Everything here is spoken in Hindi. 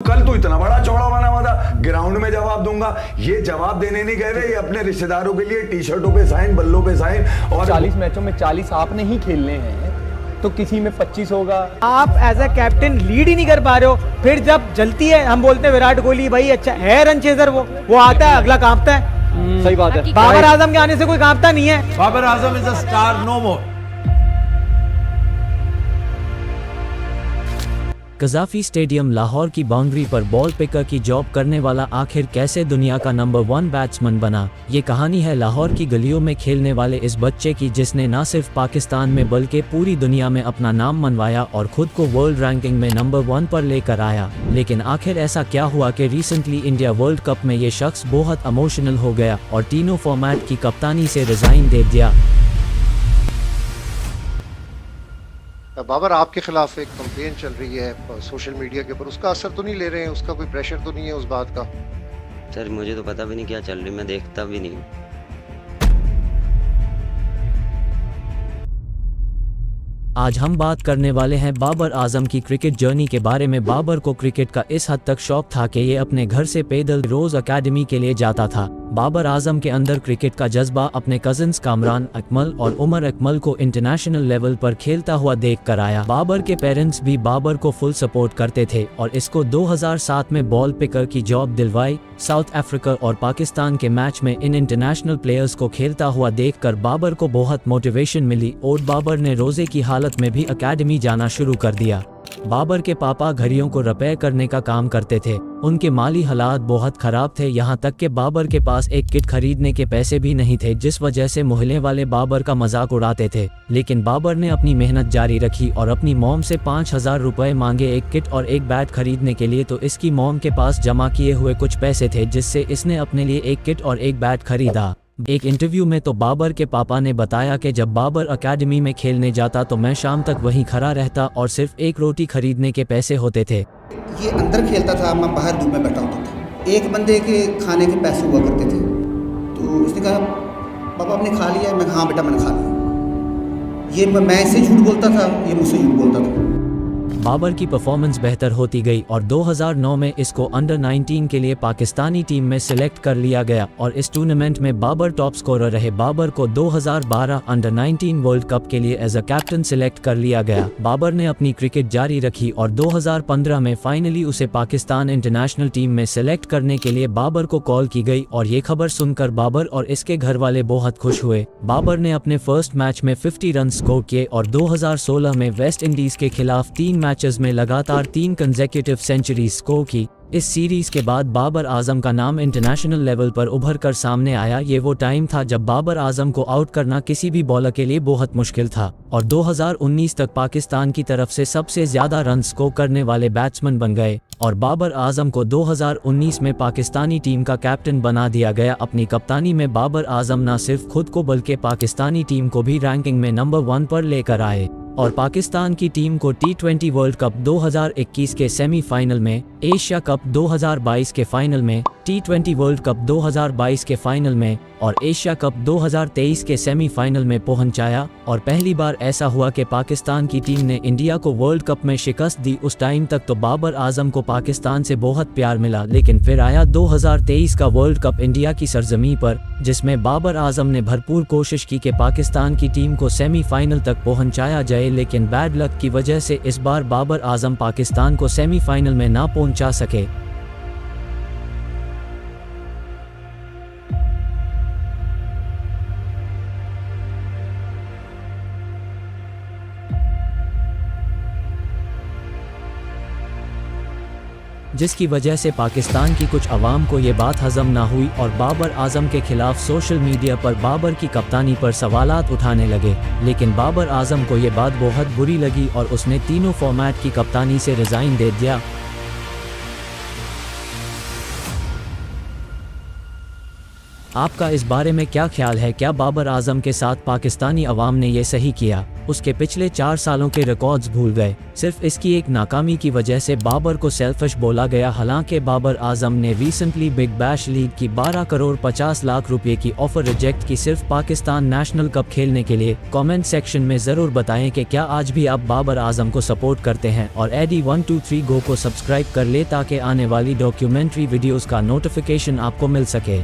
कल तो इतना बड़ा चौड़ा बना हुआ था, ग्राउंड में जवाब दूंगा। ये जवाब देने नहीं गए थे, ये अपने रिश्तेदारों के लिए टी-शर्टों पे साइन, बल्लों पे साइन। और 40 मैचों में 40 आपने ही खेलने हैं, तो किसी में 25 होगा। आप एज अ कैप्टन लीड ही नहीं कर पा रहे हो। फिर जब जलती है, हम बोलते हैं विराट कोहली भाई अच्छा है रन चेजर, वो आता है, अगला कांपता है। सही बात है। बाबर आजम के आने से कोई कांपता नहीं है। Babar Azam is a star no more. Gaddafi stadium Lahore की बाउंड्री पर बॉल पिकर की जॉब करने वाला आखिर कैसे दुनिया का नंबर 1 बैट्समैन बना। ये कहानी है लाहौर की गलियों में खेलने वाले इस बच्चे की, जिसने न सिर्फ पाकिस्तान में बल्कि पूरी दुनिया में अपना नाम मनवाया और खुद को वर्ल्ड रैंकिंग में नंबर 1 पर लेकर आया। लेकिन आखिर ऐसा क्या हुआ कि रिसेंटली इंडिया वर्ल्ड कप में ये शख्स बहुत इमोशनल हो गया और तीनों फॉर्मेट की कप्तानी से रिजाइन दे दिया। बाबर, आपके खिलाफ एक कंप्लेन चल रही है सोशल मीडिया के ऊपर, उसका असर तो नहीं ले रहे हैं? उसका कोई प्रेशर तो नहीं है उस बात का? सर मुझे तो पता भी नहीं क्या चल रही, मैं देखता भी नहीं। आज हम बात करने वाले हैं बाबर आजम की क्रिकेट जर्नी के बारे में। बाबर को क्रिकेट का इस हद तक शौक था कि ये अपने घर से पैदल रोज एकेडमी के लिए जाता था। बाबर आजम के अंदर क्रिकेट का जज्बा अपने कजिन्स कामरान अकमल और उमर अकमल को इंटरनेशनल लेवल पर खेलता हुआ देख कर आया। बाबर के पेरेंट्स भी बाबर को फुल सपोर्ट करते थे और इसको 2007 में बॉल पिकर की जॉब दिलवाई। साउथ अफ्रीका और पाकिस्तान के मैच में इन इंटरनेशनल प्लेयर्स को खेलता हुआ देखकर बाबर को बहुत मोटिवेशन मिली और बाबर ने रोजे की हालत में भी एकेडमी जाना शुरू कर दिया। बाबर के पापा घड़ियों को रिपेयर करने का काम करते थे। उनके माली हालात बहुत खराब थे, यहाँ तक कि बाबर के पास एक किट खरीदने के पैसे भी नहीं थे, जिस वजह से मोहल्ले वाले बाबर का मजाक उड़ाते थे। लेकिन बाबर ने अपनी मेहनत जारी रखी और अपनी मॉम से 5000 रुपए मांगे एक किट और एक बैट खरीदने के लिए। तो इसकी मॉम के पास जमा किए हुए कुछ पैसे थे, जिससे इसने अपने लिए एक किट और एक बैट खरीदा। एक इंटरव्यू में तो बाबर के पापा ने बताया कि जब बाबर एकेडमी में खेलने जाता तो मैं शाम तक वहीं खड़ा रहता और सिर्फ एक रोटी खरीदने के पैसे होते थे। ये अंदर खेलता था, मैं बाहर धूप में बैठा होता था। एक बंदे के खाने के पैसे हुआ करते थे, तो उसने कहा पापा आपने खा लिया? मैं हाँ बेटा मैंने खा लिया। ये मैं इससे झूठ बोलता था, ये मुझसे झूठ बोलता था। बाबर की परफॉर्मेंस बेहतर होती गई और 2009 में इसको अंडर 19 के लिए पाकिस्तानी टीम में सिलेक्ट कर लिया गया और इस टूर्नामेंट में बाबर टॉप स्कोरर रहे। बाबर को 2012 अंडर 19 वर्ल्ड कप के लिए एज अ कैप्टन सिलेक्ट कर लिया गया। बाबर ने अपनी क्रिकेट जारी रखी और 2015 में फाइनली उसे पाकिस्तान इंटरनेशनल टीम में सिलेक्ट करने के लिए बाबर को कॉल की गई और ये खबर सुनकर बाबर और इसके घर वाले बहुत खुश हुए। बाबर ने अपने फर्स्ट मैच में 50 रन स्कोर किए और 2016 में वेस्ट इंडीज के खिलाफ 3 मैचेस में लगातार 3 कंसेक्यूटिव सेंचुरी स्कोर की। इस सीरीज के बाद बाबर आजम का नाम इंटरनेशनल लेवल पर उभर कर सामने आया। ये वो टाइम था जब बाबर आजम को आउट करना किसी भी बॉलर के लिए बहुत मुश्किल था और 2019 तक पाकिस्तान की तरफ से सबसे ज्यादा रन स्कोर करने वाले बैट्समैन बन गए और बाबर आजम को 2019 में पाकिस्तानी टीम का कैप्टन बना दिया गया। अपनी कप्तानी में बाबर आजम न सिर्फ खुद को बल्कि पाकिस्तानी टीम को भी रैंकिंग में नंबर 1 पर लेकर आए और पाकिस्तान की टीम को T20 वर्ल्ड कप 2021 के सेमीफाइनल में, एशिया कप 2022 के फाइनल में, T20 वर्ल्ड कप 2022 के फाइनल में और एशिया कप 2023 के सेमीफाइनल में पहुंचाया। और पहली बार ऐसा हुआ कि पाकिस्तान की टीम ने इंडिया को वर्ल्ड कप में शिकस्त दी। उस टाइम तक तो बाबर आजम को पाकिस्तान से बहुत प्यार मिला, लेकिन फिर आया 2023 का वर्ल्ड कप इंडिया की सरजमी पर, जिसमें बाबर आजम ने भरपूर कोशिश की कि पाकिस्तान की टीम को सेमीफाइनल तक पहुंचाया जाए, लेकिन बैड लक की वजह से इस बार बाबर आजम पाकिस्तान को सेमीफाइनल में ना पहुंचा सके। जिसकी वजह से पाकिस्तान की कुछ अवाम को ये बात हजम ना हुई और बाबर आजम के खिलाफ सोशल मीडिया पर बाबर की कप्तानी पर सवालात उठाने लगे। लेकिन बाबर आजम को ये बात बहुत बुरी लगी और उसने तीनों फॉर्मेट की कप्तानी से रिजाइन दे दिया। आपका इस बारे में क्या ख्याल है? क्या बाबर आजम के साथ पाकिस्तानी अवाम ने ये सही किया? उसके पिछले 4 सालों के रिकॉर्ड्स भूल गए। सिर्फ इसकी एक नाकामी की वजह से बाबर को सेल्फिश बोला गया। हालांकि बाबर आजम ने रिसेंटली बिग बैश लीग की 12 करोड़ 50 लाख रुपए की ऑफर रिजेक्ट की सिर्फ पाकिस्तान नेशनल कप खेलने के लिए। कमेंट सेक्शन में ज़रूर बताएं कि क्या आज भी आप बाबर आजम को सपोर्ट करते हैं, और एडी 123 गो को सब्सक्राइब कर ले ताकि आने वाली डॉक्यूमेंट्री वीडियोस का नोटिफिकेशन आपको मिल सके।